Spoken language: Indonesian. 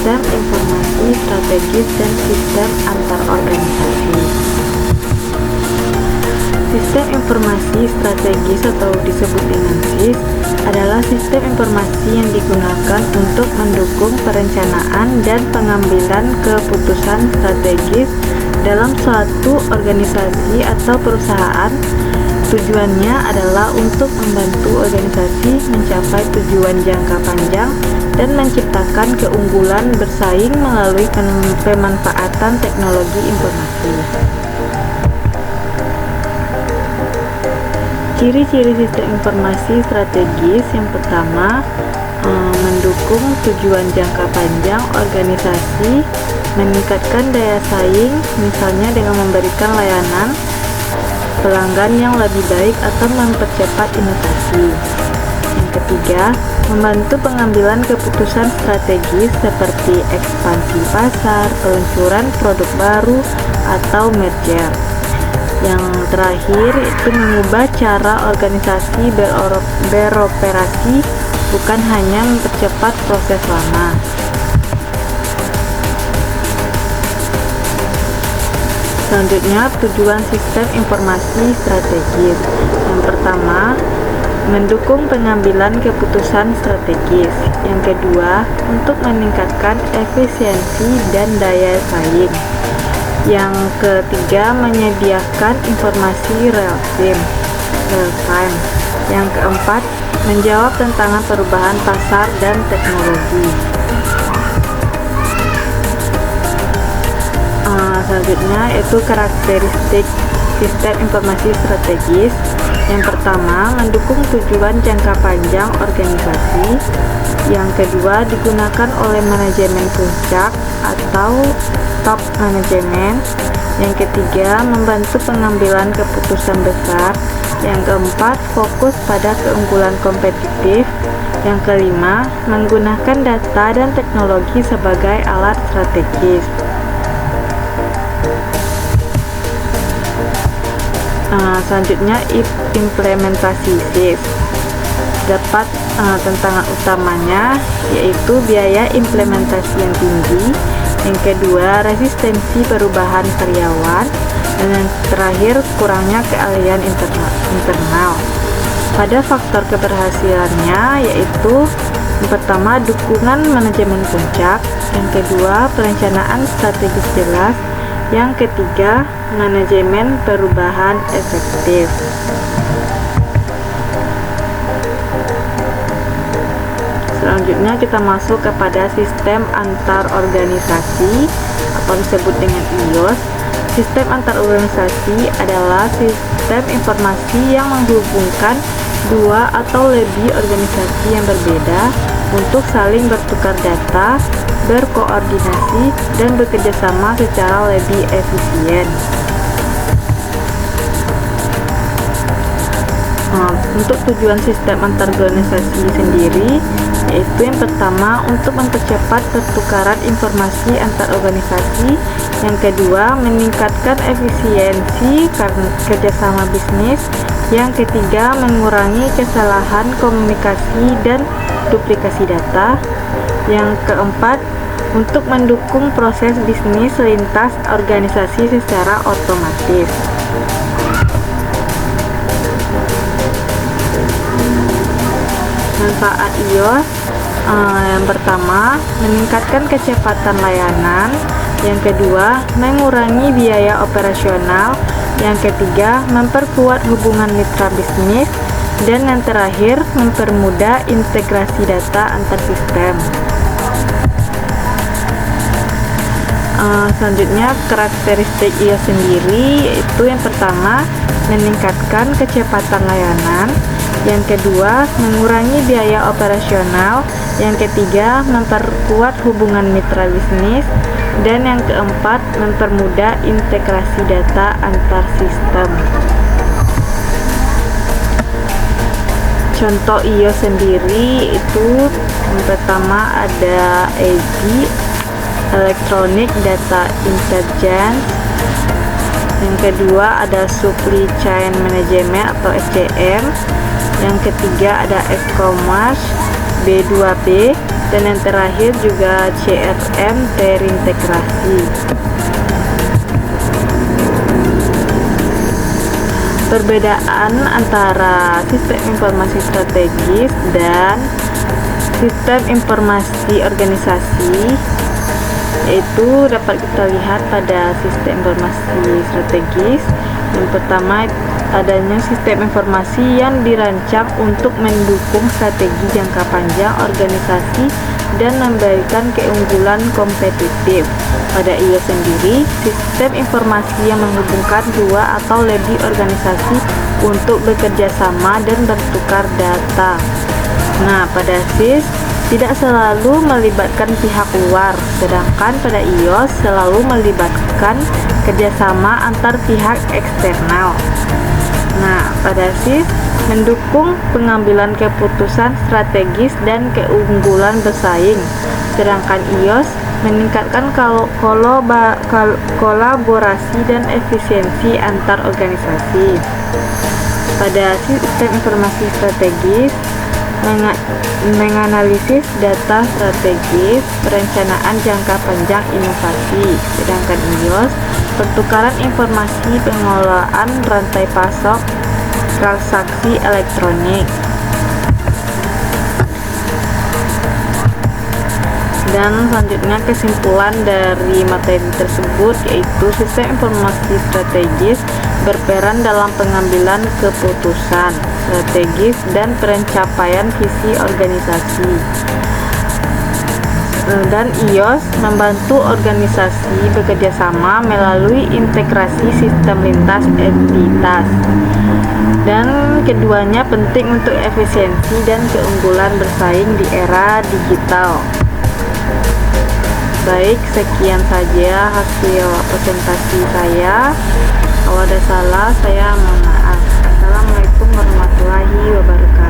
sistem informasi strategis dan sistem antar organisasi. Sistem informasi strategis atau disebut dengan SIS adalah sistem informasi yang digunakan untuk mendukung perencanaan dan pengambilan keputusan strategis dalam suatu organisasi atau perusahaan. Tujuannya adalah untuk membantu organisasi mencapai tujuan jangka panjang dan menciptakan keunggulan bersaing melalui pemanfaatan teknologi informasi. Ciri-ciri sistem informasi strategis yang pertama, mendukung tujuan jangka panjang organisasi, meningkatkan daya saing, misalnya dengan memberikan layanan pelanggan yang lebih baik atau mempercepat inovasi. Yang ketiga, membantu pengambilan keputusan strategis seperti ekspansi pasar, peluncuran produk baru, atau merger. Yang terakhir itu mengubah cara organisasi beroperasi, bukan hanya mempercepat proses lama. Selanjutnya, tujuan sistem informasi strategis. Yang pertama, mendukung pengambilan keputusan strategis. Yang kedua, untuk meningkatkan efisiensi dan daya saing. Yang ketiga, menyediakan informasi real time. Yang keempat, menjawab tantangan perubahan pasar dan teknologi. Selanjutnya yaitu karakteristik sistem informasi strategis. Yang pertama, mendukung tujuan jangka panjang organisasi. Yang kedua, digunakan oleh manajemen puncak atau top manajemen. Yang ketiga, membantu pengambilan keputusan besar. Yang keempat, fokus pada keunggulan kompetitif. Yang kelima, menggunakan data dan teknologi sebagai alat strategis. Selanjutnya, implementasi SIS. Dapat tantangan utamanya yaitu biaya implementasi yang tinggi. Yang kedua, resistensi perubahan karyawan. Dan yang terakhir, kurangnya keahlian internal. Pada faktor keberhasilannya yaitu yang pertama, dukungan manajemen puncak. Yang kedua, perencanaan strategis jelas. Yang ketiga, manajemen perubahan efektif. Selanjutnya kita masuk kepada sistem antar organisasi atau disebut dengan IOS. Sistem antar organisasi adalah sistem informasi yang menghubungkan dua atau lebih organisasi yang berbeda untuk saling bertukar data, berkoordinasi, dan bekerja sama secara lebih efisien. Untuk tujuan sistem antar organisasi sendiri, yaitu yang pertama, untuk mempercepat pertukaran informasi antar organisasi. Yang kedua, meningkatkan efisiensi karena kerjasama bisnis. Yang ketiga, mengurangi kesalahan komunikasi dan duplikasi data. Yang keempat, untuk mendukung proses bisnis lintas organisasi secara otomatis. Manfaat IOS, yang pertama, meningkatkan kecepatan layanan. Yang kedua, mengurangi biaya operasional. Yang ketiga, memperkuat hubungan mitra bisnis. Dan yang terakhir, mempermudah integrasi data antar sistem. Selanjutnya, karakteristik IOS sendiri yaitu yang pertama, meningkatkan kecepatan layanan. Yang kedua, mengurangi biaya operasional. Yang ketiga, memperkuat hubungan mitra bisnis. Dan yang keempat, mempermudah integrasi data antar sistem. Contoh IOS sendiri itu yang pertama ada EDI, Electronic Data Intelligence. Yang kedua ada Supply Chain Management atau SCM. Yang ketiga ada E-commerce, B2B. dan yang terakhir juga CRM terintegrasi. Perbedaan antara sistem informasi strategis dan sistem informasi organisasi yaitu dapat kita lihat pada sistem informasi strategis. Yang pertama, adanya sistem informasi yang dirancang untuk mendukung strategi jangka panjang organisasi dan memberikan keunggulan kompetitif. Pada IOS sendiri, sistem informasi yang menghubungkan dua atau lebih organisasi untuk bekerja sama dan bertukar data. Nah, pada SIS tidak selalu melibatkan pihak luar, sedangkan pada IOS selalu melibatkan kerjasama antar pihak eksternal. Nah, pada SIS mendukung pengambilan keputusan strategis dan keunggulan bersaing, sedangkan IOS meningkatkan kolaborasi dan efisiensi antar organisasi. Pada sistem informasi strategis menganalisis data strategis, perencanaan jangka panjang inovasi, sedangkan IOS pertukaran informasi, pengelolaan rantai pasok, transaksi elektronik. Dan selanjutnya kesimpulan dari materi tersebut yaitu sistem informasi strategis berperan dalam pengambilan keputusan strategis dan pencapaian visi organisasi. Dan IOS membantu organisasi bekerja sama melalui integrasi sistem lintas entitas. Dan keduanya penting untuk efisiensi dan keunggulan bersaing di era digital. Baik, sekian saja hasil presentasi saya. Kalau ada salah, saya mohon maaf. Assalamualaikum warahmatullahi wabarakatuh.